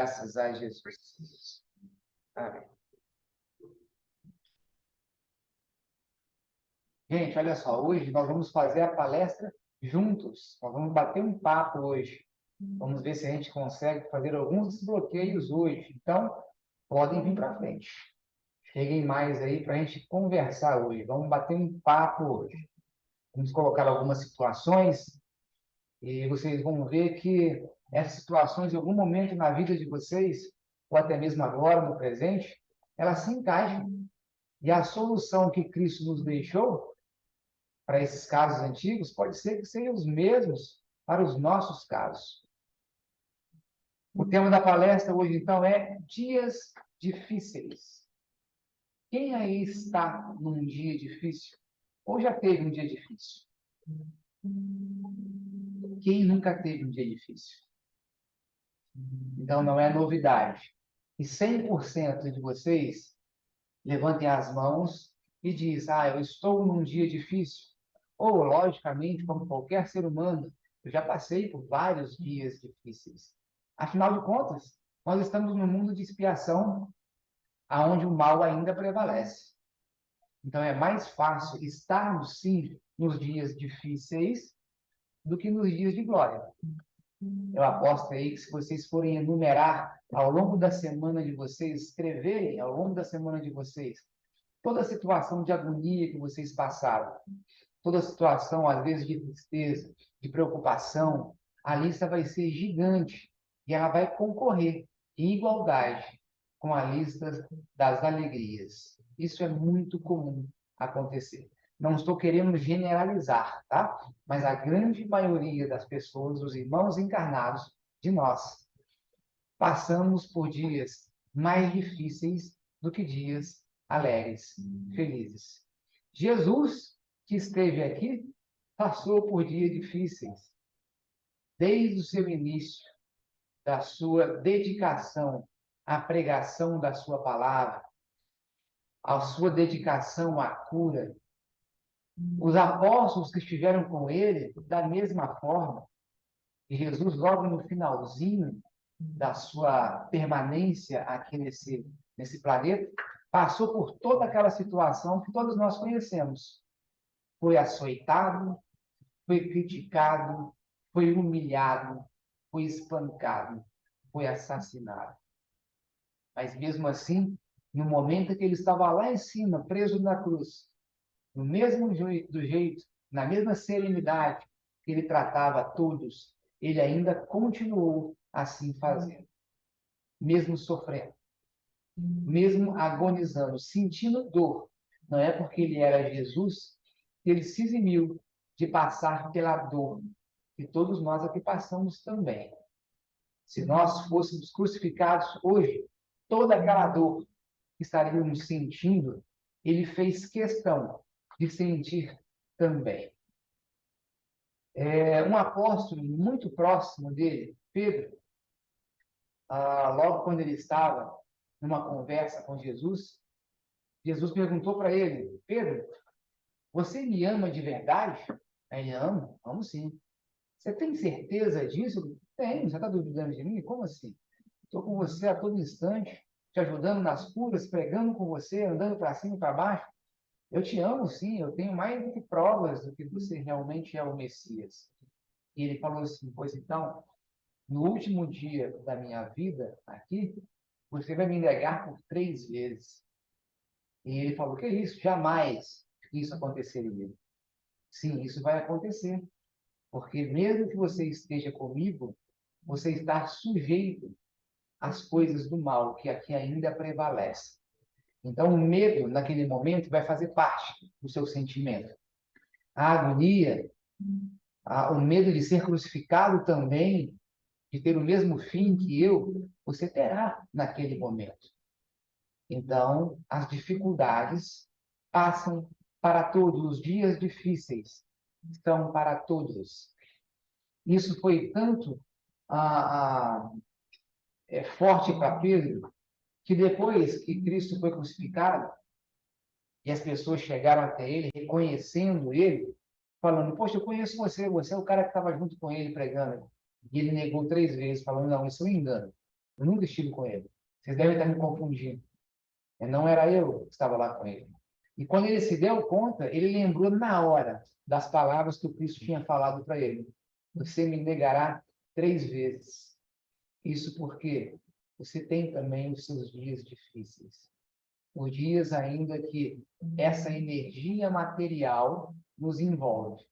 Graças a Jesus. Amém. Gente, olha só, hoje nós vamos fazer a palestra juntos. Nós vamos bater um papo hoje. Vamos ver se a gente consegue fazer alguns desbloqueios hoje. Então, podem vir para frente. Cheguem mais aí para a gente conversar hoje. Vamos bater um papo hoje. Vamos colocar algumas situações e vocês vão ver que essas situações, em algum momento na vida de vocês, ou até mesmo agora, no presente, elas se encaixam. E a solução que Cristo nos deixou para esses casos antigos pode ser que sejam os mesmos para os nossos casos. O tema da palestra hoje, então, é dias difíceis. Quem aí está num dia difícil? Ou já teve um dia difícil? Quem nunca teve um dia difícil? Então, não é novidade. E 100% de vocês levantem as mãos e diz: eu estou num dia difícil. Ou, logicamente, como qualquer ser humano, eu já passei por vários dias difíceis. Afinal de contas, nós estamos num mundo de expiação, onde o mal ainda prevalece. Então, é mais fácil estarmos, sim, nos dias difíceis do que nos dias de glória. Eu aposto aí que se vocês forem enumerar ao longo da semana de vocês, escreverem ao longo da semana de vocês, toda a situação de agonia que vocês passaram, toda a situação, às vezes, de tristeza, de preocupação, a lista vai ser gigante e ela vai concorrer em igualdade com a lista das alegrias. Isso é muito comum acontecer. Não estou querendo generalizar, tá? Mas a grande maioria das pessoas, os irmãos encarnados de nós, passamos por dias mais difíceis do que dias alegres, felizes. Jesus, que esteve aqui, passou por dias difíceis. Desde o seu início, da sua dedicação à pregação da sua palavra, à sua dedicação à cura. Os apóstolos que estiveram com ele, da mesma forma, e Jesus, logo no finalzinho da sua permanência aqui nesse planeta, passou por toda aquela situação que todos nós conhecemos. Foi açoitado, foi criticado, foi humilhado, foi espancado, foi assassinado. Mas mesmo assim, no momento que ele estava lá em cima, preso na cruz, do mesmo jeito, na mesma serenidade que ele tratava a todos, ele ainda continuou assim fazendo, mesmo sofrendo, mesmo agonizando, sentindo dor. Não é porque ele era Jesus que ele se eximiu de passar pela dor que todos nós aqui passamos também. Se nós fôssemos crucificados hoje, toda aquela dor que estaríamos sentindo, ele fez questão de sentir também. Um apóstolo muito próximo dele, Pedro, logo quando ele estava numa conversa com Jesus, Jesus perguntou para ele: Pedro, você me ama de verdade? Aí ele: amo sim. Você tem certeza disso? Tenho. Você está duvidando de mim? Como assim? Estou com você a todo instante, te ajudando nas curas, pregando com você, andando para cima e para baixo. Eu te amo, sim. Eu tenho mais do que provas do que você realmente é o Messias. E ele falou assim: pois então, no último dia da minha vida aqui, você vai me negar por 3 vezes. E ele falou: que isso? Jamais isso aconteceria. Sim, isso vai acontecer. Porque mesmo que você esteja comigo, você está sujeito às coisas do mal que aqui ainda prevalece. Então, o medo, naquele momento, vai fazer parte do seu sentimento. A agonia, o medo de ser crucificado também, de ter o mesmo fim que eu, você terá naquele momento. Então, as dificuldades passam para todos, os dias difíceis estão para todos. Isso foi tanto forte para Pedro, que depois que Cristo foi crucificado, e as pessoas chegaram até ele, reconhecendo ele, falando: poxa, eu conheço você, você é o cara que estava junto com ele pregando. E ele negou 3 vezes, falando: não, isso é um engano. Eu nunca estive com ele. Vocês devem estar me confundindo. Não era eu que estava lá com ele. E quando ele se deu conta, ele lembrou na hora das palavras que o Cristo tinha falado para ele. Você me negará 3 vezes. Isso porque você tem também os seus dias difíceis. Os dias ainda que essa energia material nos envolve.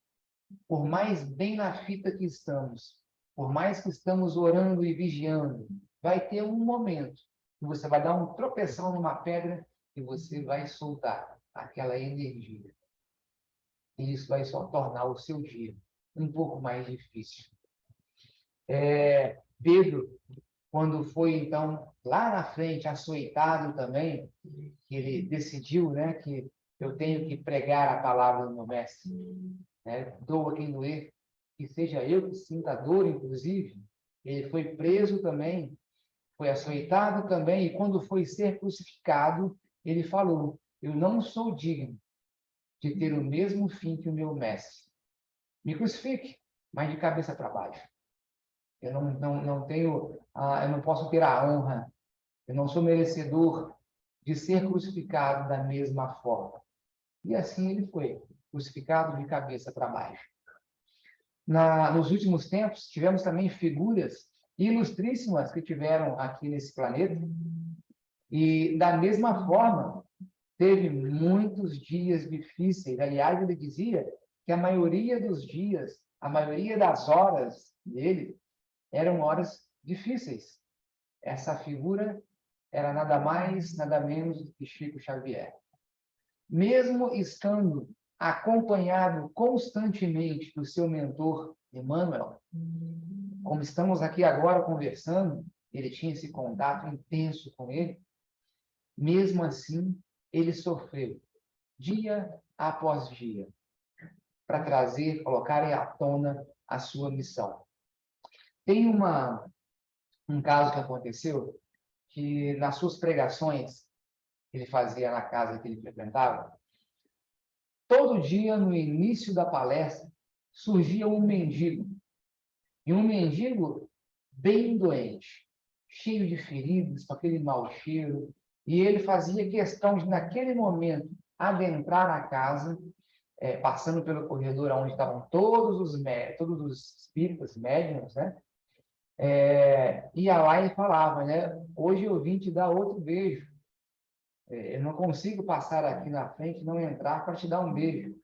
Por mais bem na fita que estamos, por mais que estamos orando e vigiando, vai ter um momento que você vai dar um tropeção numa pedra e você vai soltar aquela energia. E isso vai só tornar o seu dia um pouco mais difícil. Pedro, quando foi, então, lá na frente, açoitado também, que ele decidiu, né, que eu tenho que pregar a palavra do meu mestre, né? Doa quem doer, que seja eu que sinta dor, inclusive. Ele foi preso também, foi açoitado também, e quando foi ser crucificado, ele falou: eu não sou digno de ter o mesmo fim que o meu mestre. Me crucifique, mas de cabeça para baixo. Eu não tenho, eu não posso ter a honra, eu não sou merecedor de ser crucificado da mesma forma. E assim ele foi, crucificado de cabeça para baixo. Nos últimos tempos, tivemos também figuras ilustríssimas que tiveram aqui nesse planeta, e da mesma forma, teve muitos dias difíceis. Aliás, ele dizia que a maioria dos dias, a maioria das horas dele, eram horas difíceis. Essa figura era nada mais, nada menos do que Chico Xavier. Mesmo estando acompanhado constantemente do seu mentor, Emmanuel, como estamos aqui agora conversando, ele tinha esse contato intenso com ele, mesmo assim, ele sofreu, dia após dia, para trazer, colocar à tona a sua missão. Tem um caso que aconteceu, que nas suas pregações, que ele fazia na casa que ele frequentava, todo dia, no início da palestra, surgia um mendigo. E um mendigo bem doente, cheio de feridas, com aquele mau cheiro. E ele fazia questão de, naquele momento, adentrar a casa, passando pelo corredor onde estavam todos os espíritas, médiuns, né? Ia lá e falava, né? Hoje eu vim te dar outro beijo. Eu não consigo passar aqui na frente e não entrar para te dar um beijo.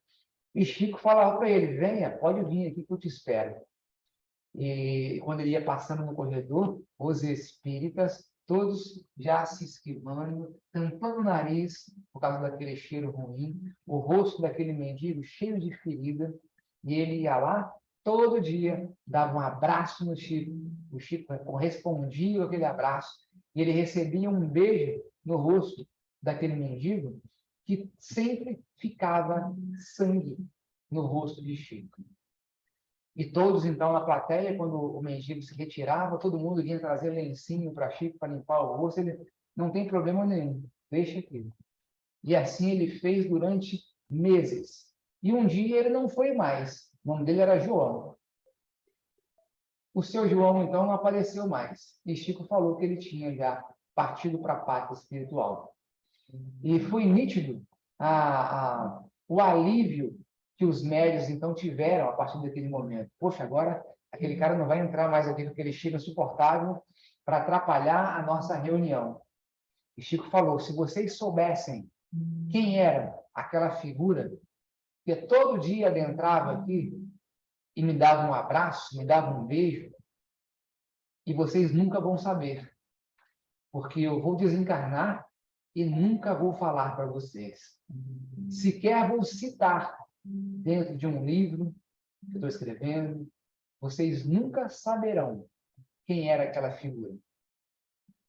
E Chico falava para ele: venha, pode vir aqui que eu te espero. E quando ele ia passando no corredor, os espíritas, todos já se esquivando, tampando o nariz por causa daquele cheiro ruim, o rosto daquele mendigo cheio de ferida, e ele ia lá todo dia, dava um abraço no Chico, o Chico correspondia àquele abraço, e ele recebia um beijo no rosto daquele mendigo, que sempre ficava sangue no rosto de Chico. E todos, então, na plateia, quando o mendigo se retirava, todo mundo vinha trazer lencinho para Chico para limpar o rosto. Ele: não tem problema nenhum, deixa aqui. E assim ele fez durante meses. E um dia ele não foi mais. O nome dele era João. O seu João, então, não apareceu mais. E Chico falou que ele tinha já partido para a pátria espiritual. E foi nítido o alívio que os médios, então, tiveram a partir daquele momento. Poxa, agora aquele cara não vai entrar mais aqui com aquele cheiro insuportável para atrapalhar a nossa reunião. E Chico falou: se vocês soubessem quem era aquela figura que todo dia adentrava aqui e me dava um abraço, me dava um beijo, e vocês nunca vão saber, porque eu vou desencarnar e nunca vou falar para vocês. Sequer vou citar dentro de um livro que eu estou escrevendo. Vocês nunca saberão quem era aquela figura.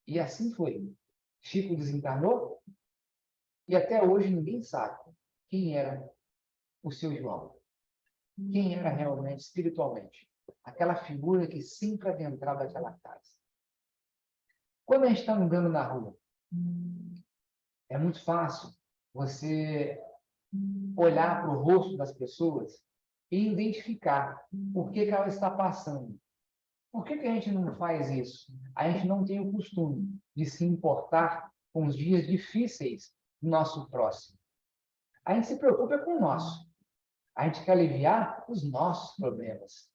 E assim foi. Chico desencarnou e até hoje ninguém sabe quem era o seu João. Quem era realmente, espiritualmente. Aquela figura que sempre adentrava aquela casa. Quando a gente está andando na rua, é muito fácil você olhar para o rosto das pessoas e identificar por que ela está passando. Por que a gente não faz isso? A gente não tem o costume de se importar com os dias difíceis do nosso próximo. A gente se preocupa com o nosso. A gente quer aliviar os nossos problemas.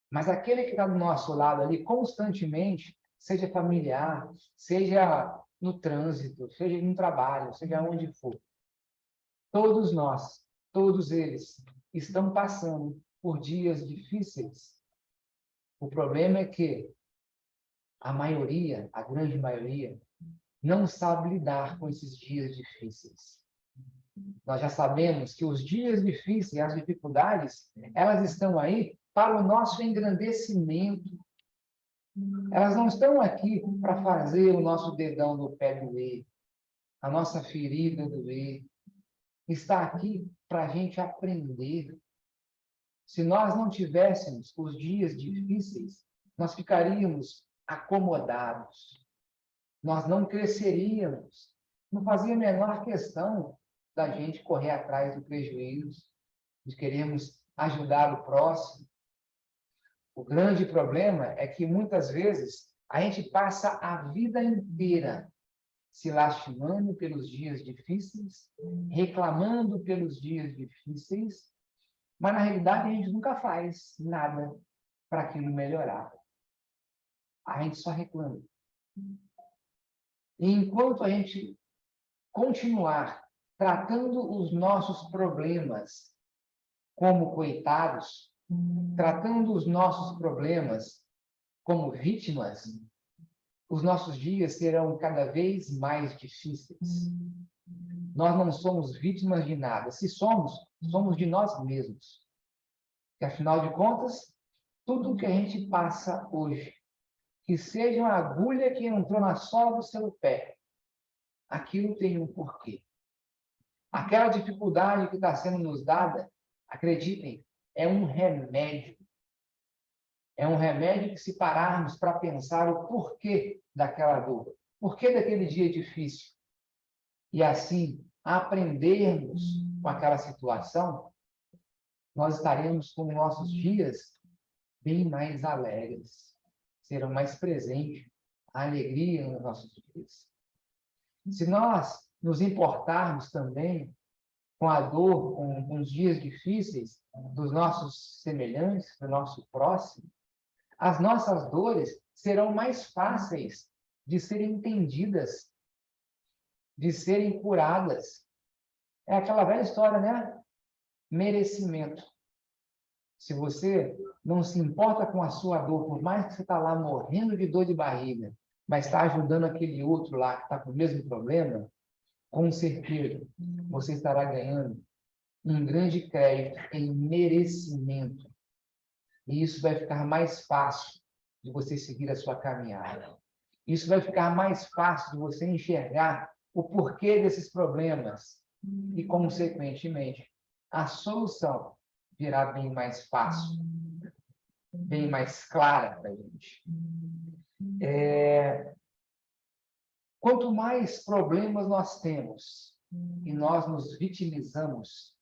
Mas aquele que está do nosso lado ali constantemente, seja familiar, seja no trânsito, seja no trabalho, seja onde for, todos nós, todos eles, estão passando por dias difíceis. O problema é que a maioria, a grande maioria, não sabe lidar com esses dias difíceis. Nós já sabemos que os dias difíceis, as dificuldades, elas estão aí para o nosso engrandecimento. Elas não estão aqui para fazer o nosso dedão do pé doer, a nossa ferida doer. Está aqui para a gente aprender. Se nós não tivéssemos os dias difíceis, nós ficaríamos acomodados. Nós não cresceríamos. Não fazia a menor questão da gente correr atrás do prejuízo, de querermos ajudar o próximo. O grande problema é que, muitas vezes, a gente passa a vida inteira se lastimando pelos dias difíceis, reclamando pelos dias difíceis, mas, na realidade, a gente nunca faz nada para aquilo melhorar. A gente só reclama. E enquanto a gente continuar tratando os nossos problemas como coitados, tratando os nossos problemas como vítimas, os nossos dias serão cada vez mais difíceis. Nós não somos vítimas de nada. Se somos, somos de nós mesmos. E, afinal de contas, tudo que a gente passa hoje, que seja uma agulha que entrou na sola do seu pé, aquilo tem um porquê. Aquela dificuldade que está sendo nos dada, acreditem, é um remédio. É um remédio que, se pararmos para pensar o porquê daquela dor, porquê daquele dia difícil, e assim aprendermos com aquela situação, nós estaremos com nossos dias bem mais alegres, serão mais presentes a alegria nos nossos dias. Se nós nos importarmos também com a dor, com os dias difíceis dos nossos semelhantes, do nosso próximo, as nossas dores serão mais fáceis de serem entendidas, de serem curadas. É aquela velha história, né? Merecimento. Se você não se importa com a sua dor, por mais que você está lá morrendo de dor de barriga, mas está ajudando aquele outro lá que está com o mesmo problema, com certeza você estará ganhando um grande crédito em merecimento. E isso vai ficar mais fácil de você seguir a sua caminhada. Isso vai ficar mais fácil de você enxergar o porquê desses problemas. E, consequentemente, a solução virá bem mais fácil, bem mais clara para a gente. Quanto mais problemas nós temos e nós nos vitimizamos,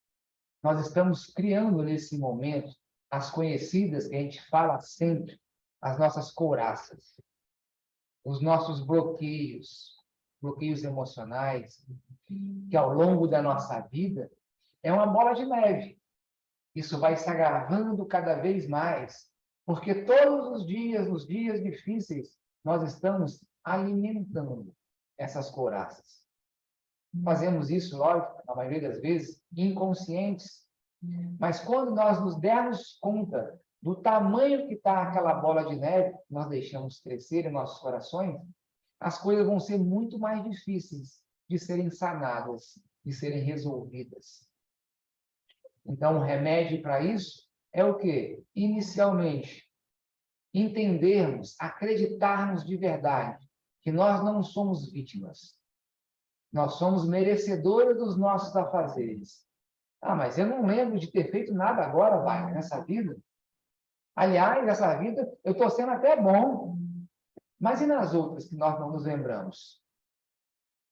nós estamos criando nesse momento as conhecidas que a gente fala sempre, as nossas couraças, os nossos bloqueios emocionais, que ao longo da nossa vida é uma bola de neve. Isso vai se agravando cada vez mais, porque todos os dias, nos dias difíceis, nós estamos alimentando essas couraças. Fazemos isso, lógico, na maioria das vezes, inconscientes. Mas quando nós nos dermos conta do tamanho que está aquela bola de neve, nós deixamos crescer em nossos corações, as coisas vão ser muito mais difíceis de serem sanadas, de serem resolvidas. Então, o remédio para isso é o quê? Inicialmente, entendermos, acreditarmos de verdade que nós não somos vítimas. Nós somos merecedores dos nossos afazeres. Ah, mas eu não lembro de ter feito nada agora, vai, nessa vida. Aliás, nessa vida eu estou sendo até bom. Mas e nas outras que nós não nos lembramos?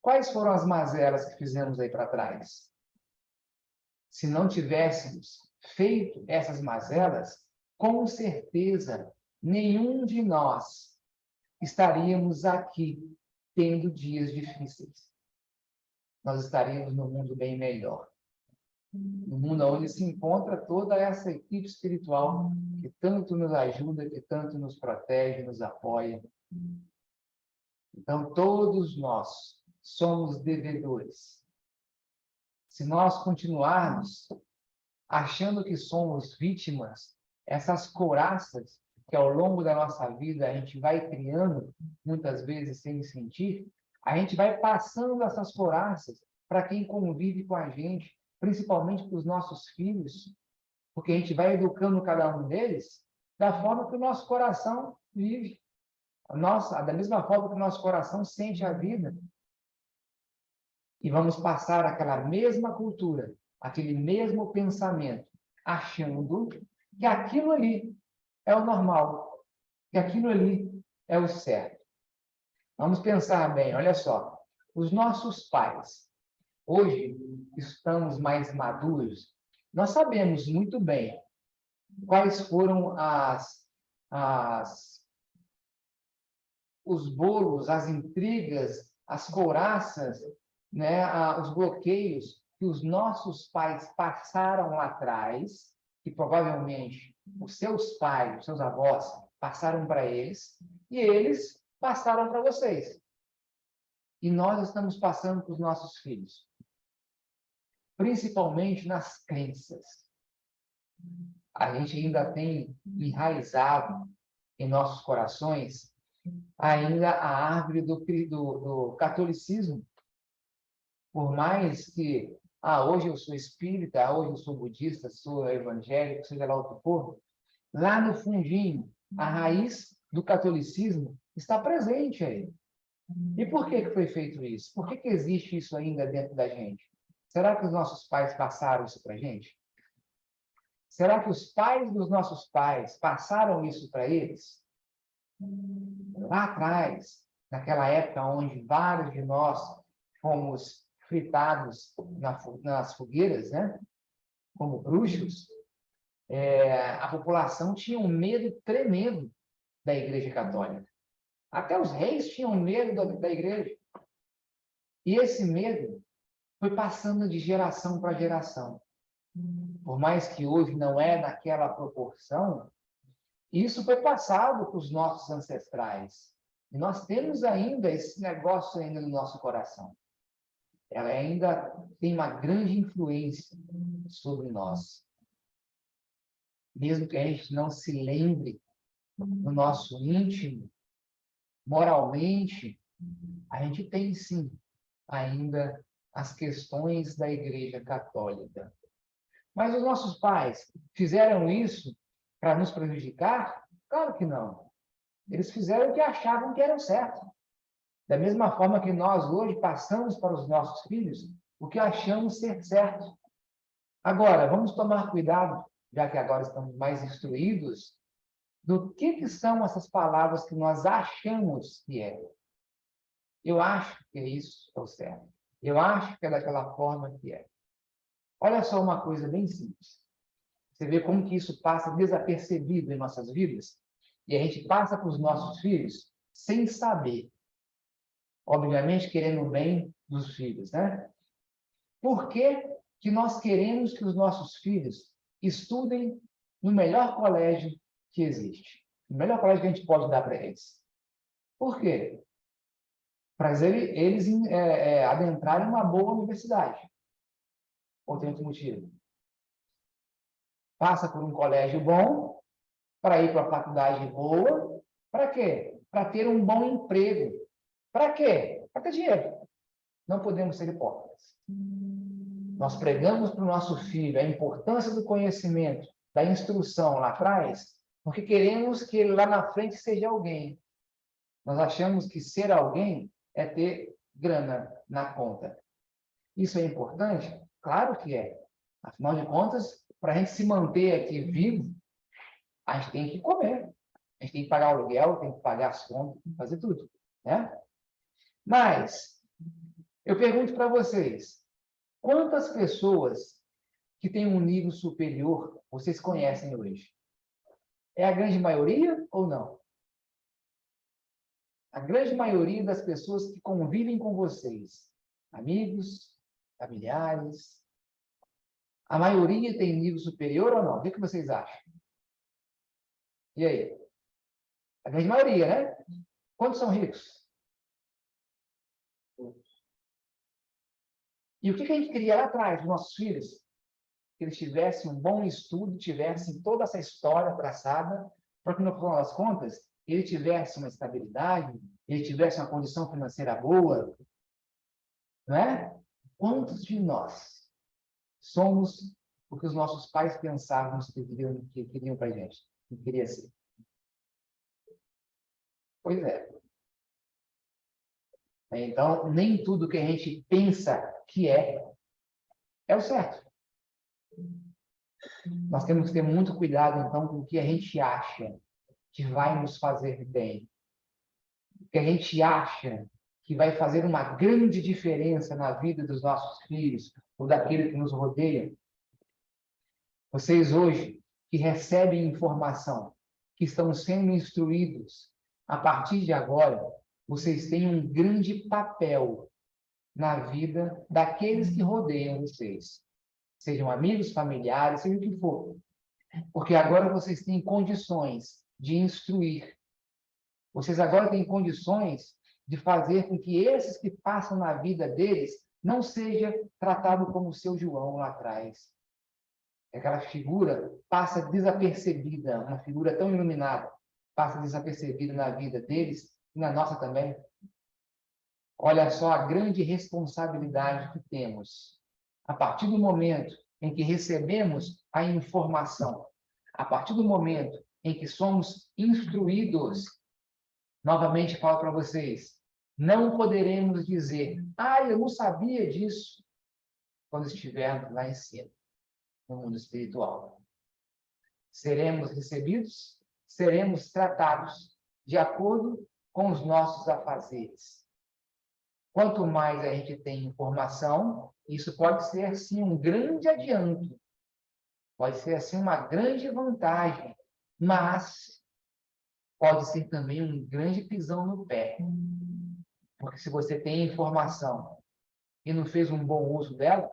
Quais foram as mazelas que fizemos aí para trás? Se não tivéssemos feito essas mazelas, com certeza nenhum de nós estaríamos aqui tendo dias difíceis. Nós estaríamos num mundo bem melhor. No mundo onde se encontra toda essa equipe espiritual que tanto nos ajuda, que tanto nos protege, nos apoia. Então, todos nós somos devedores. Se nós continuarmos achando que somos vítimas, essas couraças que ao longo da nossa vida a gente vai criando, muitas vezes sem sentir, a gente vai passando essas couraças para quem convive com a gente, principalmente para os nossos filhos, porque a gente vai educando cada um deles da forma que o nosso coração vive, da mesma forma que o nosso coração sente a vida. E vamos passar aquela mesma cultura, aquele mesmo pensamento, achando que aquilo ali é o normal, que aquilo ali é o certo. Vamos pensar bem, olha só, os nossos pais, hoje estamos mais maduros, nós sabemos muito bem quais foram os bolos, as intrigas, as couraças, né, os bloqueios que os nossos pais passaram lá atrás, que provavelmente os seus pais, os seus avós, passaram para eles, e eles passaram para vocês. E nós estamos passando para os nossos filhos. Principalmente nas crenças. A gente ainda tem enraizado em nossos corações ainda a árvore do catolicismo. Por mais que, hoje eu sou espírita, hoje eu sou budista, sou evangélico, seja lá o que for, lá no fundinho, a raiz do catolicismo está presente aí. E por que foi feito isso? Por que existe isso ainda dentro da gente? Será que os nossos pais passaram isso para a gente? Será que os pais dos nossos pais passaram isso para eles? Lá atrás, naquela época onde vários de nós fomos fritados nas fogueiras, né? Como bruxos, a população tinha um medo tremendo da Igreja Católica. Até os reis tinham medo da Igreja. E esse medo foi passando de geração para geração. Por mais que hoje não é naquela proporção, isso foi passado para os nossos ancestrais. E nós temos ainda esse negócio ainda no nosso coração. Ela ainda tem uma grande influência sobre nós. Mesmo que a gente não se lembre no nosso íntimo, moralmente, a gente tem sim ainda as questões da Igreja Católica. Mas os nossos pais fizeram isso para nos prejudicar? Claro que não. Eles fizeram o que achavam que era certo. Da mesma forma que nós hoje passamos para os nossos filhos o que achamos ser certo. Agora, vamos tomar cuidado, já que agora estamos mais instruídos, do que são essas palavras que nós achamos que é. Eu acho que é isso que é o certo. Eu acho que é daquela forma que é. Olha só uma coisa bem simples. Você vê como que isso passa desapercebido em nossas vidas? E a gente passa para os nossos filhos sem saber. Obviamente, querendo o bem dos filhos, né? Por que que nós queremos que os nossos filhos estudem no melhor colégio que existe? O melhor colégio que a gente pode dar para eles. Por quê? Para eles adentrarem uma boa universidade. Ou tem outro motivo? Passa por um colégio bom, para ir para uma faculdade boa. Para quê? Para ter um bom emprego. Para quê? Para ter dinheiro. Não podemos ser hipócritas. Nós pregamos para o nosso filho a importância do conhecimento, da instrução lá atrás, porque queremos que ele lá na frente seja alguém. Nós achamos que ser alguém é ter grana na conta. Isso é importante? Claro que é. Afinal de contas, para a gente se manter aqui vivo, a gente tem que comer. A gente tem que pagar o aluguel, tem que pagar as contas, fazer tudo, né? Mas, eu pergunto para vocês, quantas pessoas que têm um nível superior vocês conhecem hoje? É a grande maioria ou não? A grande maioria das pessoas que convivem com vocês, amigos, familiares, a maioria tem nível superior ou não? O que vocês acham? E aí? A grande maioria, né? Quantos são ricos? E o que a gente queria lá atrás, dos nossos filhos? Que eles tivessem um bom estudo, tivessem toda essa história traçada, para que, no final das contas, ele tivesse uma estabilidade, ele tivesse uma condição financeira boa, não é? Quantos de nós somos o que os nossos pais pensavam que queriam para a gente, que queria ser? Pois é. Então, nem tudo que a gente pensa que é o certo. Nós temos que ter muito cuidado, então, com o que a gente acha que vai nos fazer bem. O que a gente acha que vai fazer uma grande diferença na vida dos nossos filhos ou daquele que nos rodeia. Vocês hoje, que recebem informação, que estão sendo instruídos, a partir de agora, vocês têm um grande papel na vida daqueles que rodeiam vocês. Sejam amigos, familiares, seja o que for. Porque agora vocês têm condições de instruir. Vocês agora têm condições de fazer com que esses que passam na vida deles não seja tratado como o seu João lá atrás. Aquela figura passa desapercebida, uma figura tão iluminada, passa desapercebida na vida deles e na nossa também. Olha só a grande responsabilidade que temos. A partir do momento em que recebemos a informação, a partir do momento em que somos instruídos, novamente falo para vocês, não poderemos dizer, eu não sabia disso, quando estivermos lá em cima, no mundo espiritual. Seremos recebidos, seremos tratados de acordo com os nossos afazeres. Quanto mais a gente tem informação, isso pode ser, sim, um grande adianto. Pode ser, assim, uma grande vantagem. Mas pode ser também um grande pisão no pé. Porque se você tem informação e não fez um bom uso dela,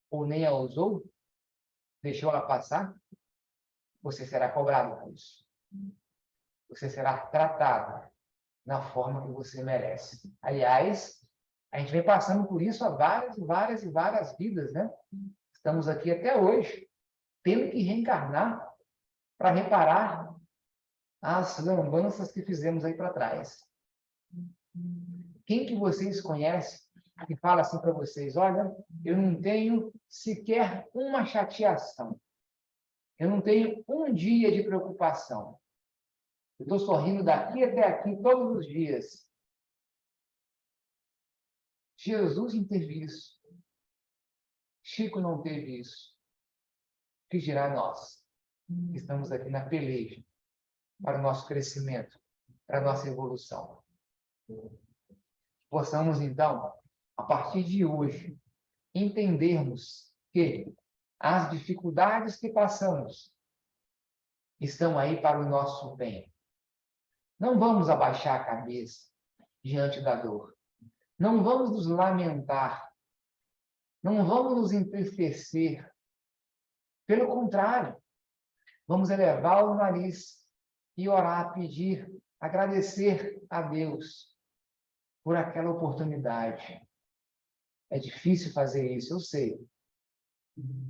ou nem a usou, deixou ela passar, você será cobrado por isso. Você será tratado na forma que você merece. Aliás, a gente vem passando por isso há várias vidas, né? Estamos aqui até hoje, tendo que reencarnar para reparar as lambanças que fizemos aí para trás. Quem que vocês conhecem que fala assim para vocês, olha, eu não tenho sequer uma chateação. Eu não tenho um dia de preocupação. Eu estou sorrindo daqui até aqui todos os dias. Jesus não teve isso. Chico não teve isso. O que dirá nós? Que estamos aqui na peleja para o nosso crescimento, para a nossa evolução. Possamos, então, a partir de hoje, entendermos que as dificuldades que passamos estão aí para o nosso bem. Não vamos abaixar a cabeça diante da dor. Não vamos nos lamentar. Não vamos nos entristecer. Pelo contrário, vamos elevar o nariz e orar, pedir, agradecer a Deus por aquela oportunidade. É difícil fazer isso, eu sei.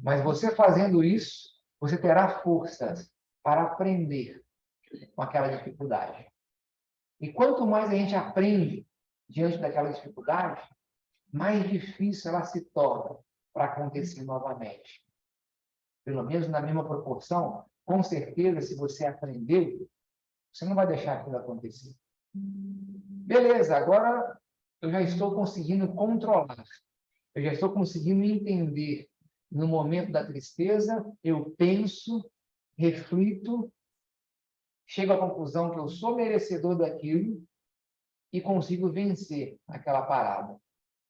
Mas você fazendo isso, você terá forças para aprender com aquela dificuldade. E quanto mais a gente aprende diante daquela dificuldade, mais difícil ela se torna para acontecer novamente. Pelo menos na mesma proporção, com certeza, se você aprendeu, você não vai deixar aquilo acontecer. Beleza, agora eu já estou conseguindo controlar. Eu já estou conseguindo entender. No momento da tristeza, eu penso, reflito, chego à conclusão que eu sou merecedor daquilo e consigo vencer aquela parada.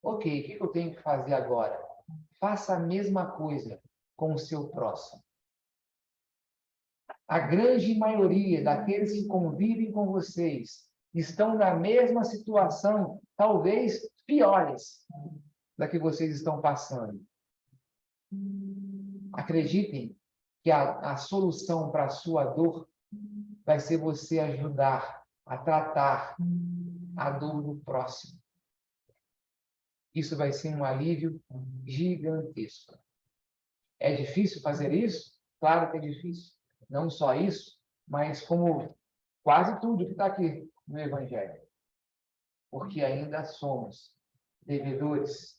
Ok, o que eu tenho que fazer agora? Faça a mesma coisa com o seu próximo. a grande maioria daqueles que convivem com vocês estão na mesma situação, talvez piores da que vocês estão passando. Acreditem que a solução para a sua dor vai ser você ajudar a tratar a dor do próximo. Isso vai ser um alívio gigantesco. É difícil fazer isso? Claro que é difícil. Não só isso, mas como quase tudo que está aqui no Evangelho. Porque ainda somos devedores.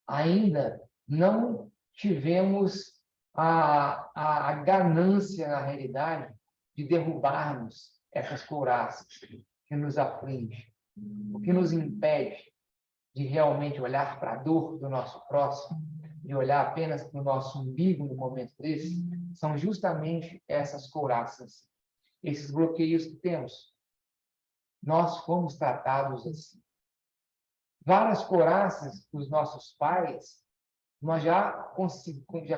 Ainda não tivemos a ganância, na realidade, de derrubarmos essas couraças que nos afligem, o que nos impede de realmente olhar para a dor do nosso próximo, de olhar apenas para o nosso umbigo no momento desse, são justamente essas couraças, esses bloqueios que temos. Nós fomos tratados assim. Várias couraças dos nossos pais, nós já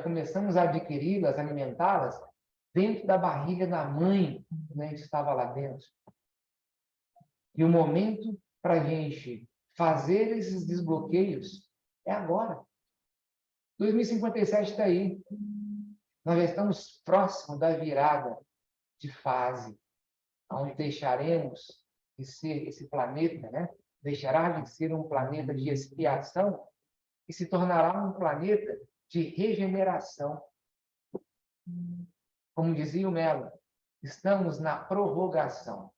começamos a adquiri-las, alimentá-las, dentro da barriga da mãe, quando a gente estava lá dentro. E o momento para a gente fazer esses desbloqueios é agora. 2057 está aí. Nós já estamos próximos da virada de fase, onde deixaremos de ser esse planeta, né? Deixará de ser um planeta de expiação e se tornará um planeta de regeneração. Como dizia o Melo, estamos na prorrogação.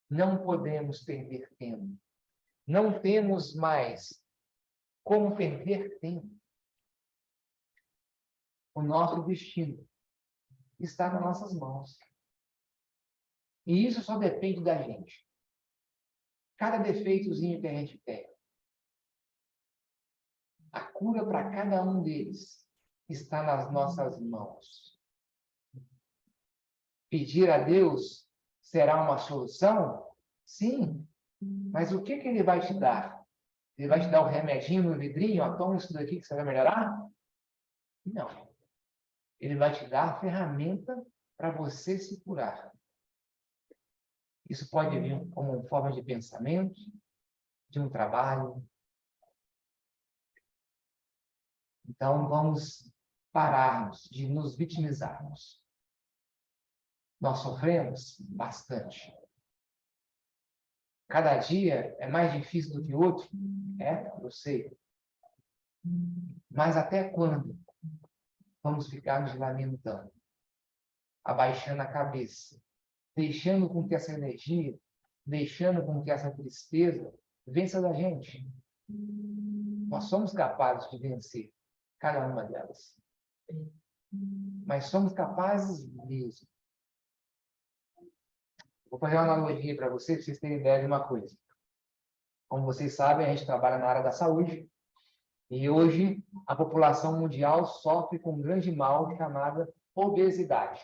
Não podemos perder tempo. Não temos mais como perder tempo. O nosso destino está nas nossas mãos. E isso só depende da gente. Cada defeitozinho que a gente tem, a cura para cada um deles está nas nossas mãos. Pedir a Deus será uma solução? Sim. Mas o que ele vai te dar? Ele vai te dar o remedinho no vidrinho? Ó, toma isso daqui que você vai melhorar? Não. Ele vai te dar a ferramenta para você se curar. Isso pode vir como forma de pensamento, de um trabalho. Então, vamos pararmos de nos vitimizarmos. Nós sofremos bastante. Cada dia é mais difícil do que o outro? É, eu sei. Mas até quando vamos ficar nos lamentando? Abaixando a cabeça, deixando com que essa energia, deixando com que essa tristeza vença da gente. Nós somos capazes de vencer cada uma delas. Mas somos capazes mesmo. Vou fazer uma analogia para vocês terem ideia de uma coisa. Como vocês sabem, a gente trabalha na área da saúde e hoje a população mundial sofre com um grande mal chamado obesidade.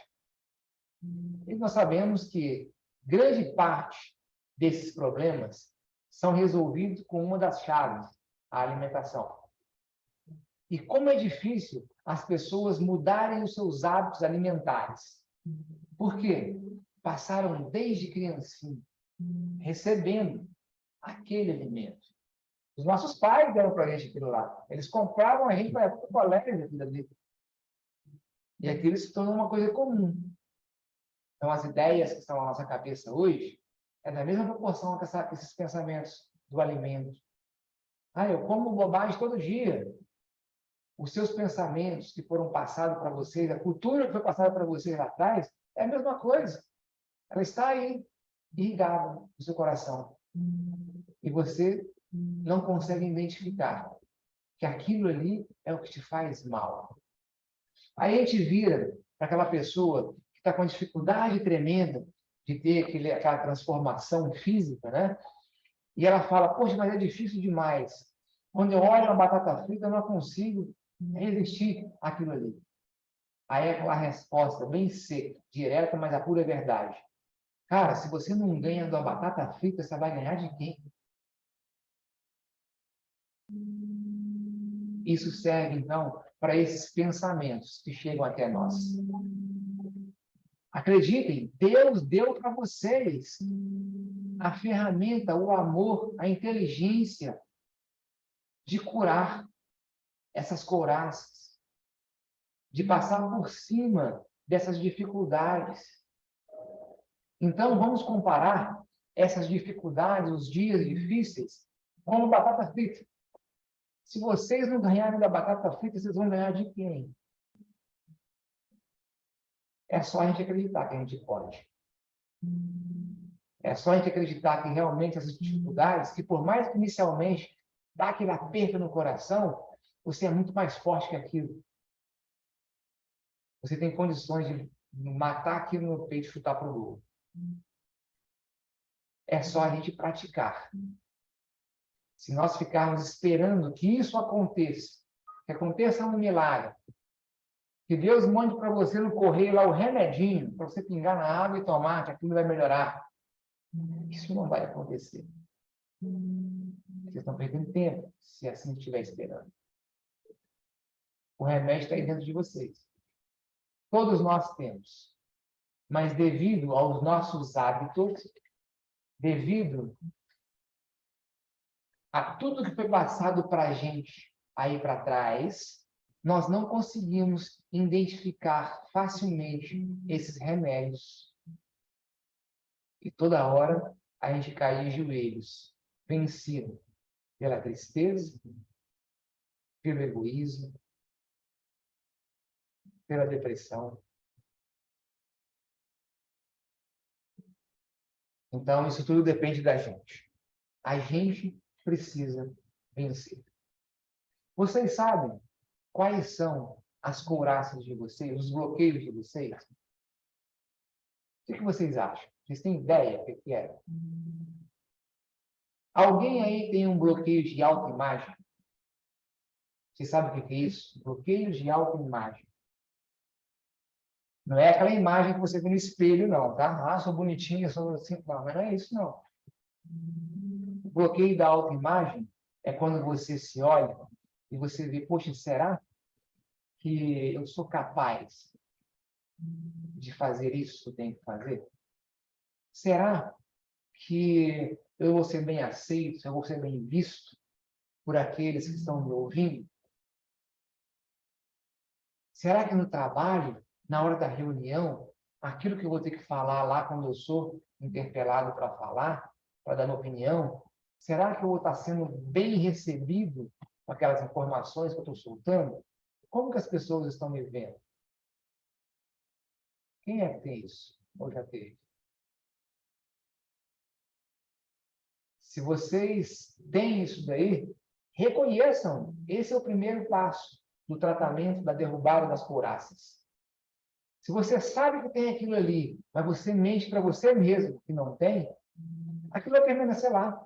E nós sabemos que grande parte desses problemas são resolvidos com uma das chaves, a alimentação. E como é difícil as pessoas mudarem os seus hábitos alimentares. Por quê? Passaram desde criancinha recebendo aquele alimento. Os nossos pais deram para a gente aquilo lá. Eles compravam a gente para o colégio aquilo ali. E aquilo se tornou uma coisa comum. Então, as ideias que estão na nossa cabeça hoje é da mesma proporção que esses pensamentos do alimento. Ah, eu como bobagem todo dia. Os seus pensamentos que foram passados para vocês, a cultura que foi passada para vocês lá atrás, é a mesma coisa. Ela está aí, irrigada no seu coração. E você não consegue identificar que aquilo ali é o que te faz mal. Aí a gente vira para aquela pessoa que está com dificuldade tremenda de ter aquela transformação física, né? E ela fala, poxa, mas é difícil demais. Quando eu olho a batata frita, eu não consigo resistir àquilo ali. Aí é aquela resposta bem seca, direta, mas a pura verdade. Cara, se você não ganha da batata frita, você vai ganhar de quem? Isso serve, então, para esses pensamentos que chegam até nós. Acreditem, Deus deu para vocês a ferramenta, o amor, a inteligência de curar essas couraças, de passar por cima dessas dificuldades. Então, vamos comparar essas dificuldades, os dias difíceis, com batata frita. Se vocês não ganharem da batata frita, vocês vão ganhar de quem? É só a gente acreditar que a gente pode. É só a gente acreditar que realmente essas dificuldades, que por mais que inicialmente dá aquele aperto no coração, você é muito mais forte que aquilo. Você tem condições de matar aquilo no peito e chutar para o gol. É só a gente praticar. Se nós ficarmos esperando que isso aconteça, que aconteça um milagre, que Deus mande para você no correio lá o remedinho, para você pingar na água e tomar, que aquilo vai melhorar. Isso não vai acontecer. Vocês estão perdendo tempo se assim estiver esperando. O remédio está aí dentro de vocês. Todos nós temos. Mas devido aos nossos hábitos, devido a tudo que foi passado para a gente aí para trás, nós não conseguimos identificar facilmente esses remédios. E toda hora a gente cai de joelhos, vencido pela tristeza, pelo egoísmo, pela depressão. Então, isso tudo depende da gente. A gente precisa vencer. Vocês sabem quais são as couraças de vocês, os bloqueios de vocês? O que vocês acham? Vocês têm ideia do que é? Alguém aí tem um bloqueio de autoimagem? Você sabe o que é isso? Bloqueio de autoimagem. Não é aquela imagem que você vê no espelho, não, tá? Ah, sou bonitinha, sou assim. Não, não é isso, não. O bloqueio da autoimagem é quando você se olha e você vê, poxa, será que eu sou capaz de fazer isso que eu tenho que fazer? Será que eu vou ser bem aceito, eu vou ser bem visto por aqueles que estão me ouvindo? Será que no trabalho, na hora da reunião, aquilo que eu vou ter que falar lá quando eu sou interpelado para falar, para dar minha opinião, será que eu vou estar sendo bem recebido com aquelas informações que eu estou soltando? Como que as pessoas estão me vendo? Quem é que tem isso? Ou já teve? Se vocês têm isso daí, reconheçam. Esse é o primeiro passo do tratamento da derrubada das couraças. Se você sabe que tem aquilo ali, mas você mente para você mesmo que não tem, aquilo vai permanecer lá.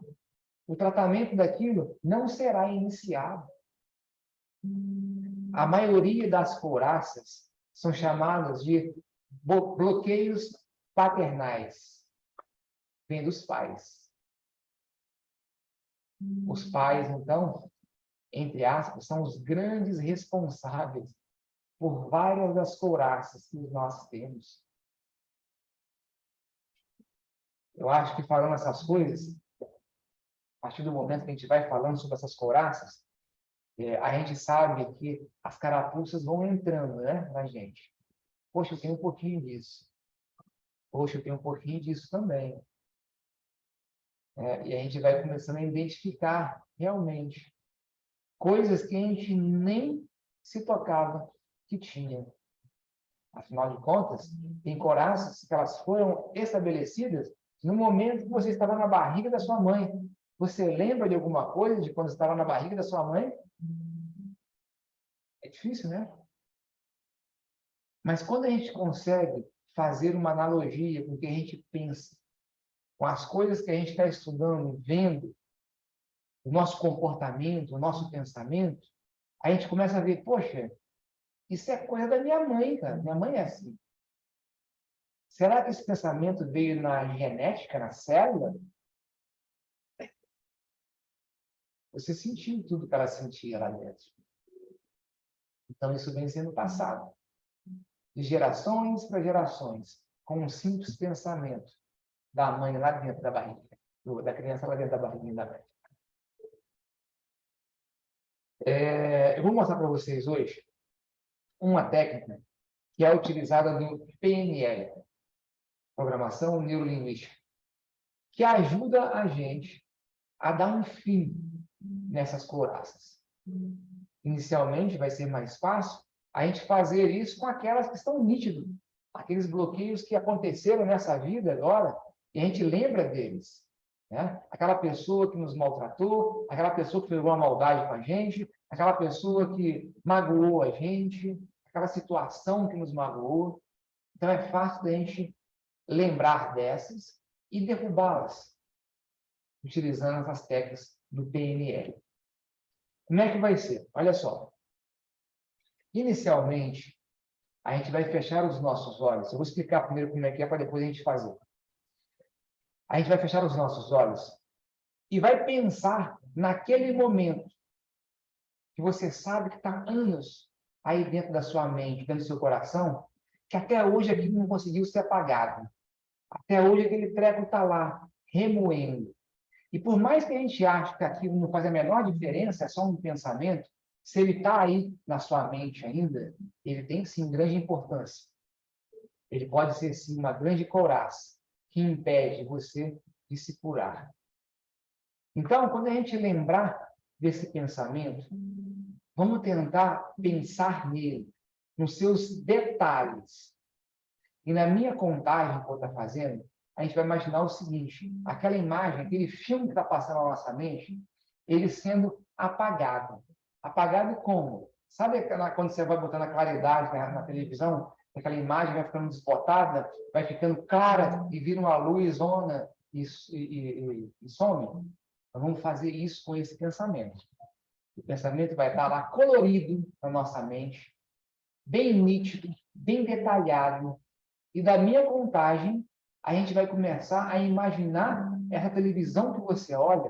O tratamento daquilo não será iniciado. A maioria das couraças são chamadas de bloqueios paternais. Vem dos pais. Os pais, então, entre aspas, são os grandes responsáveis por várias das couraças que nós temos. Eu acho que falando essas coisas, a partir do momento que a gente vai falando sobre essas couraças, a gente sabe que as carapuças vão entrando, né, na gente. Poxa, eu tenho um pouquinho disso. Poxa, eu tenho um pouquinho disso também. E a gente vai começando a identificar realmente coisas que a gente nem se tocava que tinha. Afinal de contas, tem couraças que elas foram estabelecidas no momento que você estava na barriga da sua mãe. Você lembra de alguma coisa de quando estava na barriga da sua mãe? É difícil, né? Mas quando a gente consegue fazer uma analogia com o que a gente pensa, com as coisas que a gente está estudando, vendo, o nosso comportamento, o nosso pensamento, a gente começa a ver, poxa, isso é coisa da minha mãe, cara. Minha mãe é assim. Será que esse pensamento veio na genética, na célula? Você sentiu tudo que ela sentia lá dentro. Então, isso vem sendo passado de gerações para gerações, com um simples pensamento da mãe lá dentro da barriga, da criança lá dentro da barriguinha da mãe. Eu vou mostrar para vocês hoje uma técnica que é utilizada no PNL, Programação Neurolinguística, que ajuda a gente a dar um fim nessas couraças. Inicialmente vai ser mais fácil a gente fazer isso com aquelas que estão nítidas, aqueles bloqueios que aconteceram nessa vida agora, e a gente lembra deles. Né? Aquela pessoa que nos maltratou, aquela pessoa que fez uma maldade com a gente, aquela pessoa que magoou a gente, aquela situação que nos magoou. Então é fácil da gente lembrar dessas e derrubá-las, utilizando as técnicas do PNL. Como é que vai ser? Olha só. Inicialmente, a gente vai fechar os nossos olhos. Eu vou explicar primeiro como é que é, para depois a gente fazer. A gente vai fechar os nossos olhos e vai pensar naquele momento que você sabe que está anos aí dentro da sua mente, dentro do seu coração, que até hoje aquilo não conseguiu ser apagado. Até hoje aquele treco está lá, remoendo. E por mais que a gente ache que aquilo não faz a menor diferença, é só um pensamento, se ele está aí na sua mente ainda, ele tem sim grande importância. Ele pode ser sim uma grande couraça que impede você de se curar. Então, quando a gente lembrar desse pensamento, vamos tentar pensar nele, nos seus detalhes. E na minha contagem que eu estou fazendo, a gente vai imaginar o seguinte: aquela imagem, aquele filme que está passando na nossa mente, ele sendo apagado. Apagado como? Sabe quando você vai botando a claridade na televisão, aquela imagem vai ficando desbotada, vai ficando clara e vira uma luzona e some? Então, vamos fazer isso com esse pensamento. O pensamento vai estar lá colorido na nossa mente, bem nítido, bem detalhado. E da minha contagem, a gente vai começar a imaginar essa televisão que você olha,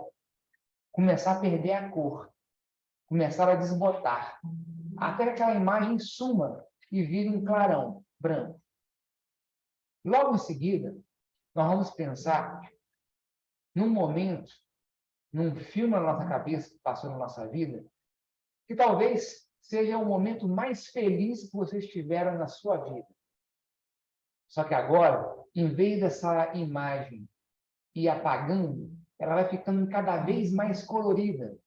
começar a perder a cor, começar a desbotar, até que aquela imagem suma e vire um clarão branco. Logo em seguida, nós vamos pensar num momento, num filme na nossa cabeça que passou na nossa vida, que talvez seja o momento mais feliz que vocês tiveram na sua vida. Só que agora, em vez dessa imagem ir apagando, ela vai ficando cada vez mais colorida.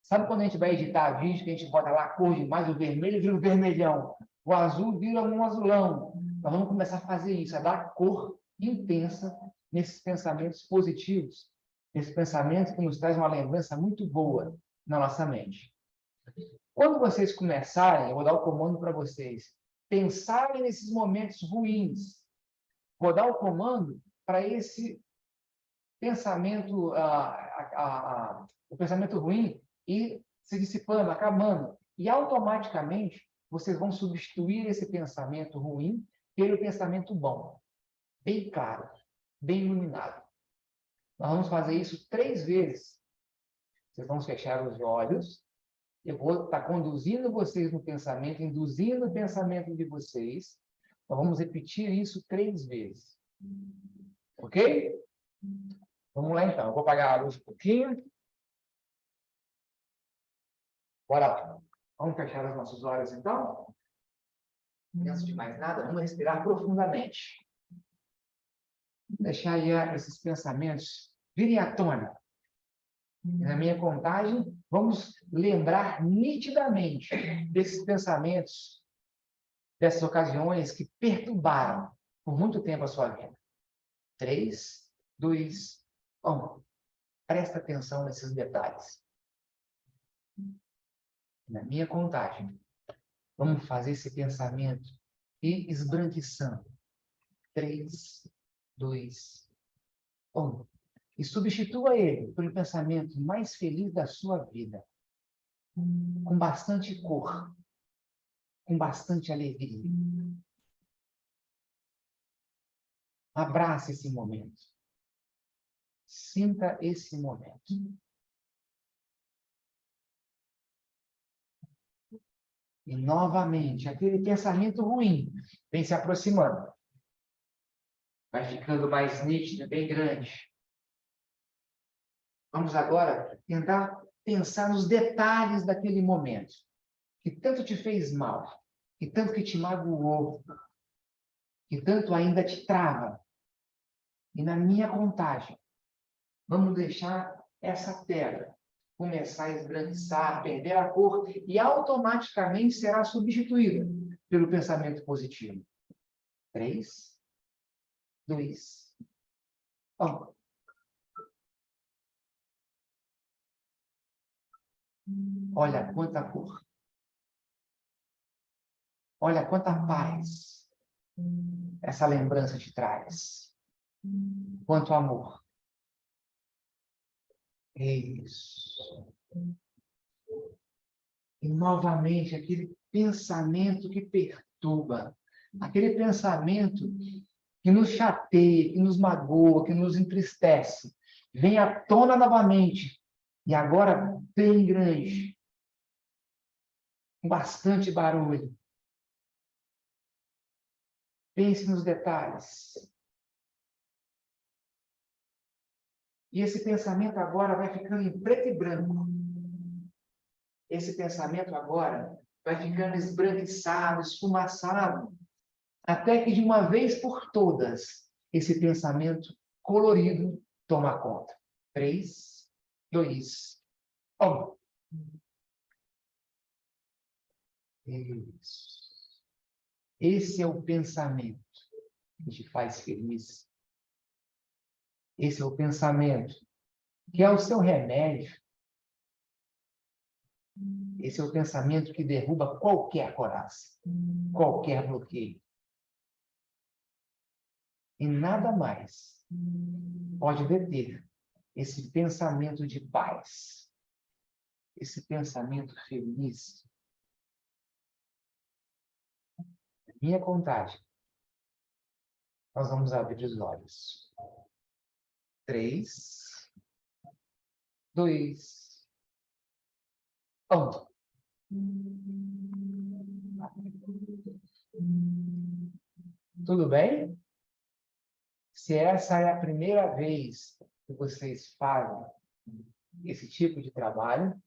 Sabe quando a gente vai editar vídeo, que a gente bota lá a cor demais, o vermelho vira um vermelhão, o azul vira um azulão. Nós vamos começar a fazer isso, a dar cor intensa nesses pensamentos positivos, nesses pensamentos que nos trazem uma lembrança muito boa na nossa mente. Quando vocês começarem, eu vou dar o comando para vocês, pensarem nesses momentos ruins, vou dar o comando para esse pensamento, o pensamento ruim ir se dissipando, acabando. E automaticamente vocês vão substituir esse pensamento ruim pelo pensamento bom, bem claro, bem iluminado. Nós vamos fazer isso 3 vezes. Vocês vão fechar os olhos. Eu vou estar conduzindo vocês no pensamento, induzindo o pensamento de vocês. Nós vamos repetir isso 3 vezes. Ok? Vamos lá, então. Eu vou apagar a luz um pouquinho. Bora lá. Vamos fechar os nossos olhos, então? Antes de mais nada, vamos respirar profundamente. Deixar aí esses pensamentos virem à tona. Na minha contagem, vamos lembrar nitidamente desses pensamentos, dessas ocasiões que perturbaram por muito tempo a sua vida. 3, 2, 1. Presta atenção nesses detalhes. Na minha contagem, vamos fazer esse pensamento e esbranquiçando. 3, 2, 1. E substitua ele pelo pensamento mais feliz da sua vida. Com bastante cor. Com bastante alegria. Abrace esse momento. Sinta esse momento. E novamente, aquele pensamento ruim vem se aproximando. Vai ficando mais nítido, bem grande. Vamos agora tentar pensar nos detalhes daquele momento, que tanto te fez mal, que tanto que te magoou, que tanto ainda te trava. E na minha contagem, vamos deixar essa tela começar a esbranquiçar, perder a cor e automaticamente será substituída pelo pensamento positivo. 3, 2, 1. Olha quanta cor. Olha quanta paz essa lembrança te traz. Quanto amor. Isso. E novamente aquele pensamento que perturba, aquele pensamento que nos chateia, que nos magoa, que nos entristece, vem à tona novamente, e agora bem grande, com bastante barulho. Pense nos detalhes. E esse pensamento agora vai ficando em preto e branco. Esse pensamento agora vai ficando esbranquiçado, esfumaçado, até que de uma vez por todas, esse pensamento colorido toma conta. 3, 2, 1. Isso. Esse é o pensamento que te faz feliz. Esse é o pensamento que é o seu remédio. Esse é o pensamento que derruba qualquer coraça, qualquer bloqueio. E nada mais pode deter esse pensamento de paz, esse pensamento feliz. Minha contagem. Nós vamos abrir os olhos. 3, 2, 1. Tudo bem? Se essa é a primeira vez que vocês fazem esse tipo de trabalho,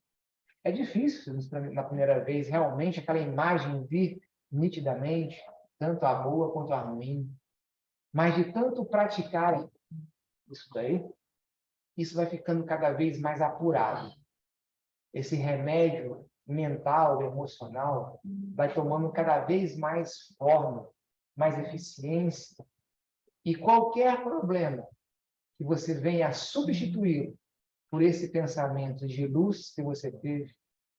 é difícil na primeira vez realmente aquela imagem vir nitidamente, tanto a boa quanto a ruim. Mas de tanto praticarem isso daí, isso vai ficando cada vez mais apurado. Esse remédio mental, emocional, vai tomando cada vez mais forma, mais eficiência. E qualquer problema que você venha a substituir por esse pensamento de luz que você teve,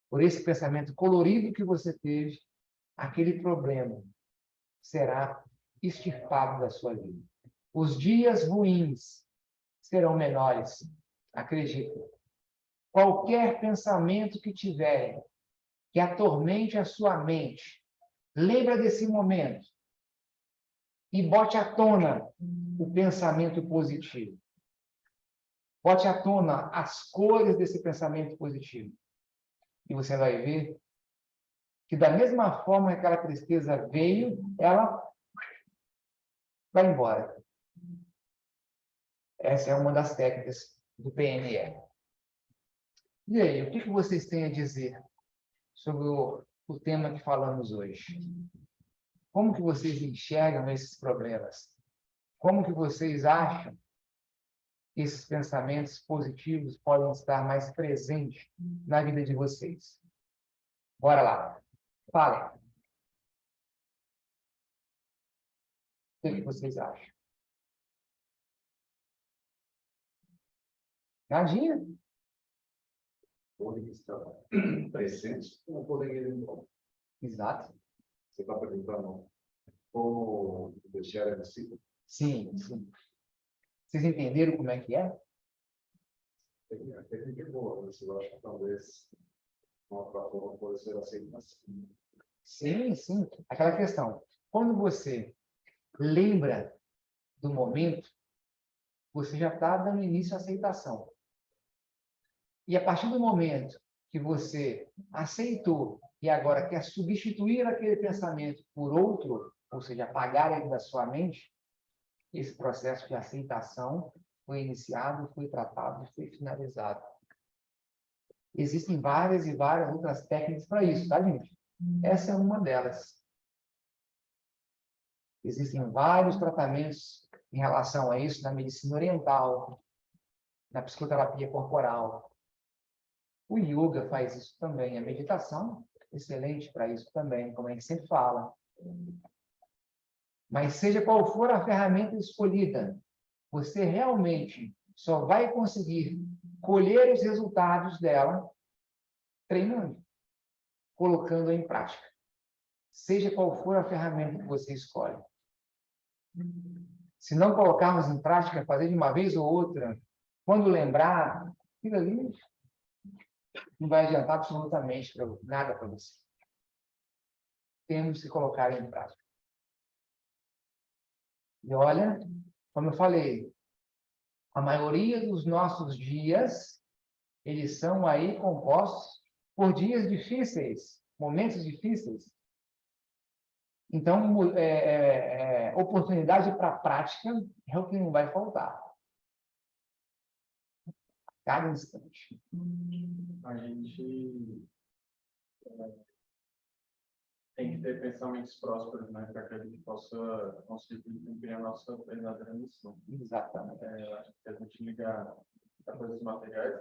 por esse pensamento colorido que você teve, aquele problema será extirpado da sua vida. Os dias ruins serão menores, acredita. Qualquer pensamento que tiverem que atormente a sua mente, lembra desse momento e bote à tona o pensamento positivo. Bote à tona as cores desse pensamento positivo. E você vai ver que da mesma forma que aquela tristeza veio, ela vai embora. Essa é uma das técnicas do PNL. E aí, o que vocês têm a dizer sobre o tema que falamos hoje? Como que vocês enxergam esses problemas? Como que vocês acham que esses pensamentos positivos podem estar mais presentes na vida de vocês? Bora lá. Falem. O que vocês acham? Nadinha? Podem estar presentes ou poderia não. Exato. Você está perguntando como deixar ele assim? Sim, sim. Vocês entenderam como é que é? A técnica é boa, mas eu acho que talvez uma outra forma pode ser assim. Sim, sim. Aquela questão. Quando você lembra do momento, você já está dando início à aceitação. E a partir do momento que você aceitou e agora quer substituir aquele pensamento por outro, ou seja, apagar ele da sua mente, esse processo de aceitação foi iniciado, foi tratado e foi finalizado. Existem várias e várias outras técnicas para isso, tá, gente? Essa é uma delas. Existem vários tratamentos em relação a isso na medicina oriental, na psicoterapia corporal. O yoga faz isso também. A meditação, excelente para isso também, como a gente sempre fala. Mas seja qual for a ferramenta escolhida, você realmente só vai conseguir colher os resultados dela treinando, colocando em prática. Seja qual for a ferramenta que você escolhe. Se não colocarmos em prática, fazer de uma vez ou outra, quando lembrar, aquilo ali não vai adiantar absolutamente nada para você. Temos que colocar em prática. E olha, como eu falei, a maioria dos nossos dias, eles são aí compostos por dias difíceis, momentos difíceis. Então, oportunidade para a prática é o que não vai faltar. Cada instante. A gente tem que ter pensamentos prósperos, né, para que a gente possa conseguir cumprir a nossa verdadeira missão. Exatamente. Acho que a gente liga a coisas materiais,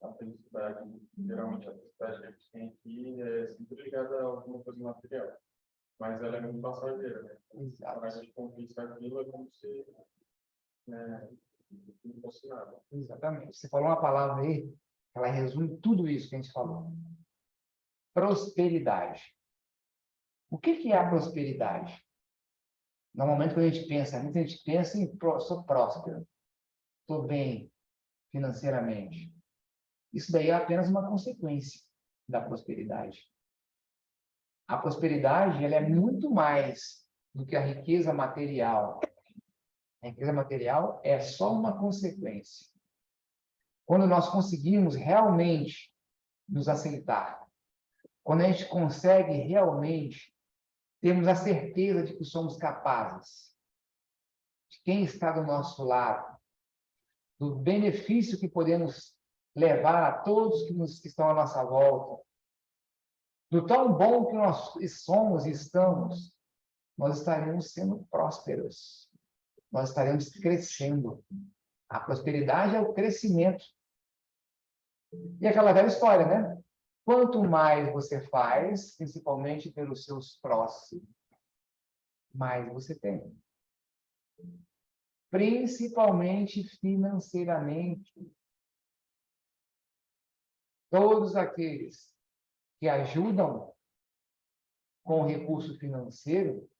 a felicidade, geralmente a felicidade que a gente tem aqui é sempre ligada a alguma coisa material. Mas ela é muito passageira, né? Exato. Quando a gente conquista aquilo, é como se não fosse nada. Exatamente. Você falou uma palavra aí, ela resume tudo isso que a gente falou. Prosperidade. O que é a prosperidade? Normalmente, quando a gente pensa em sou próspero, estou bem financeiramente. Isso daí é apenas uma consequência da prosperidade. A prosperidade, ela é muito mais do que a riqueza material. A riqueza material é só uma consequência. Quando nós conseguimos realmente nos aceitar, quando a gente consegue realmente termos a certeza de que somos capazes, de quem está do nosso lado, do benefício que podemos levar a todos que estão à nossa volta, do tão bom que nós somos e estamos, nós estaremos sendo prósperos, nós estaremos crescendo. A prosperidade é o crescimento. E aquela velha história, né? Quanto mais você faz, principalmente pelos seus próximos, mais você tem. Principalmente financeiramente. Todos aqueles que ajudam com o recurso financeiro,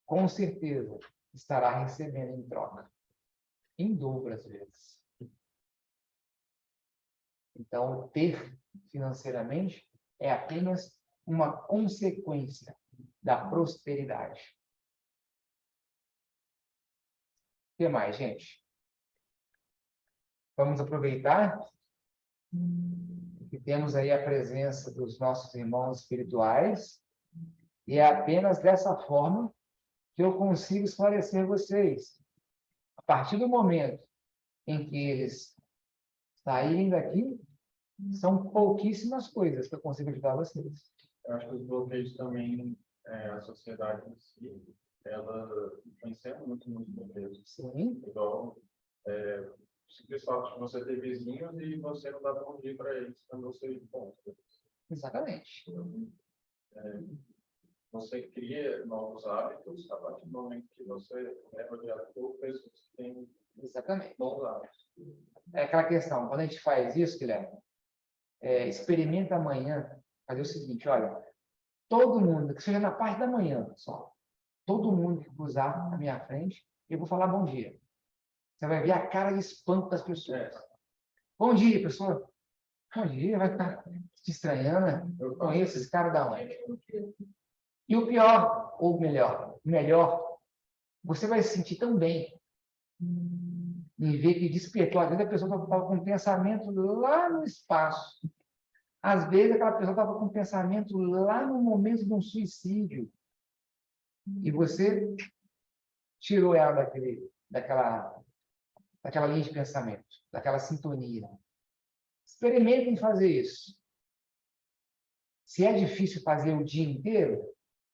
com certeza estará recebendo em troca, em dobro às vezes. Então, ter financeiramente é apenas uma consequência da prosperidade. O que mais, gente? Vamos aproveitar que temos aí a presença dos nossos irmãos espirituais e é apenas dessa forma que eu consigo esclarecer vocês. A partir do momento em que eles saírem daqui, são pouquíssimas coisas que eu consigo ajudar vocês. Eu acho que os bloqueios também, a sociedade em si, ela influencia muito nos bloqueios. Sim. Igual, o simples fato de você ter vizinhos e você não dar bom dia para eles quando você encontra. Exatamente. Você cria novos hábitos a partir do momento que você é rodeado por pessoas que têm Exatamente. bons hábitos. É aquela questão, quando a gente faz isso, Guilherme, experimenta amanhã, fazer o seguinte, olha, todo mundo, que seja na parte da manhã só, todo mundo que cruzar na minha frente, eu vou falar bom dia. Você vai ver a cara de espanto das pessoas. Bom dia, pessoa. Bom dia, vai ficar te estranhando, né? Eu conheço esse cara da onde? E o pior, ou melhor, você vai se sentir tão bem em ver que despertou. Às vezes a pessoa estava com um pensamento lá no espaço. Às vezes aquela pessoa estava com um pensamento lá no momento de um suicídio. E você tirou ela daquela linha de pensamento, daquela sintonia. Experimentem fazer isso. Se é difícil fazer o dia inteiro,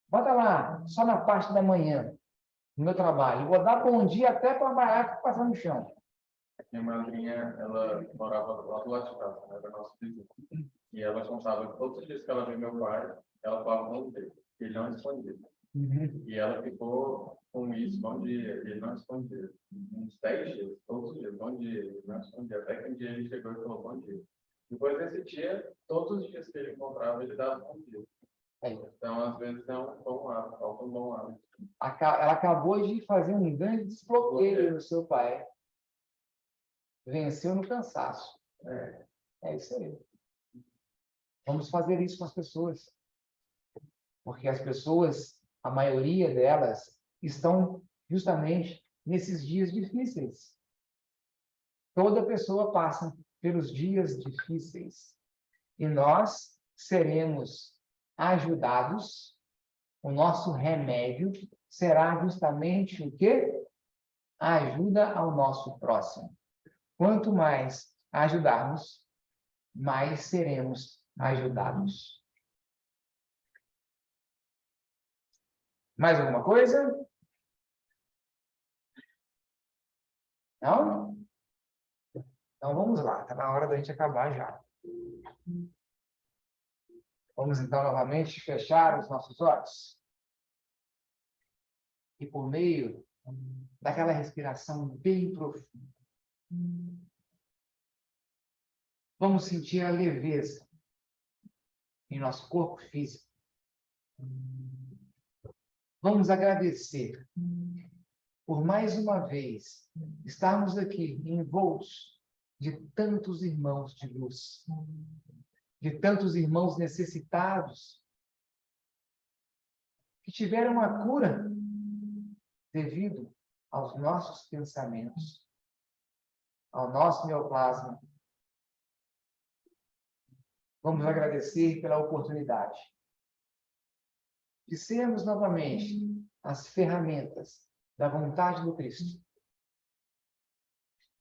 bota lá, só na parte da manhã, no meu trabalho. Vou dar bom dia até para a barata passar no chão. Minha madrinha, ela morava lá do lado de casa, né, era nosso vizinho. E ela contava que todos os dias que ela viu meu pai, ela falava bom dia, ele não respondia. E ela ficou com isso, bom dia, ele não respondia. Uns 10 dias, todos os dias, bom dia, ele não respondia. Até que um dia ele chegou e falou bom dia. Depois desse dia, todos os dias que ele encontrava, ele dava bom dia. Então, às vezes, é um bom hábito, falta um bom hábito. Ela acabou de fazer um grande desbloqueio no seu pai. Venceu no cansaço. É isso aí. Vamos fazer isso com as pessoas. Porque as pessoas, a maioria delas, estão justamente nesses dias difíceis. Toda pessoa passa pelos dias difíceis. E nós seremos ajudados. O nosso remédio será justamente o quê? A ajuda ao nosso próximo. Quanto mais ajudarmos, mais seremos ajudados. Mais alguma coisa? Não? Então vamos lá, está na hora da gente acabar já. Vamos então novamente fechar os nossos olhos. E por meio daquela respiração bem profunda, vamos sentir a leveza em nosso corpo físico. Vamos agradecer por mais uma vez estarmos aqui envoltos de tantos irmãos de luz, de tantos irmãos necessitados que tiveram a cura devido aos nossos pensamentos, ao nosso neoplasma. Vamos agradecer pela oportunidade de sermos novamente as ferramentas da vontade do Cristo.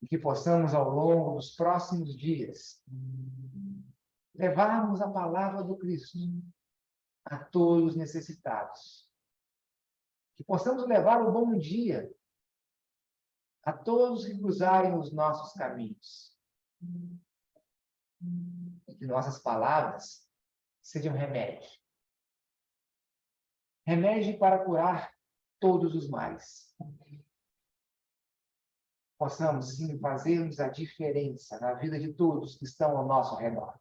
E que possamos, ao longo dos próximos dias, levarmos a palavra do Cristo a todos os necessitados. Que possamos levar o bom dia a todos que cruzarem os nossos caminhos. E que nossas palavras sejam remédio. Remédio para curar todos os males. Possamos, sim, fazermos a diferença na vida de todos que estão ao nosso redor.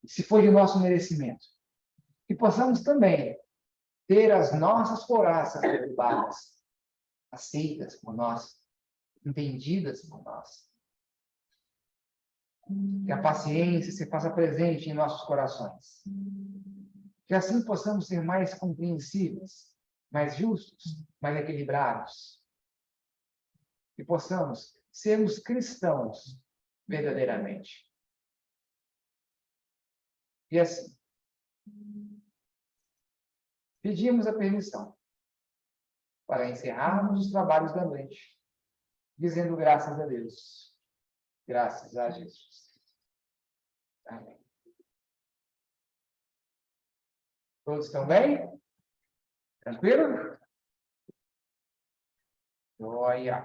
E se for de nosso merecimento, que possamos também ter as nossas couraças derrubadas, aceitas por nós, entendidas por nós. Que a paciência se faça presente em nossos corações. Que assim possamos ser mais compreensíveis, mais justos, mais equilibrados. Que possamos sermos cristãos verdadeiramente. E assim, pedimos a permissão para encerrarmos os trabalhos da noite, dizendo graças a Deus. Graças a Jesus. Amém. Todos estão bem? Tranquilo? Joia.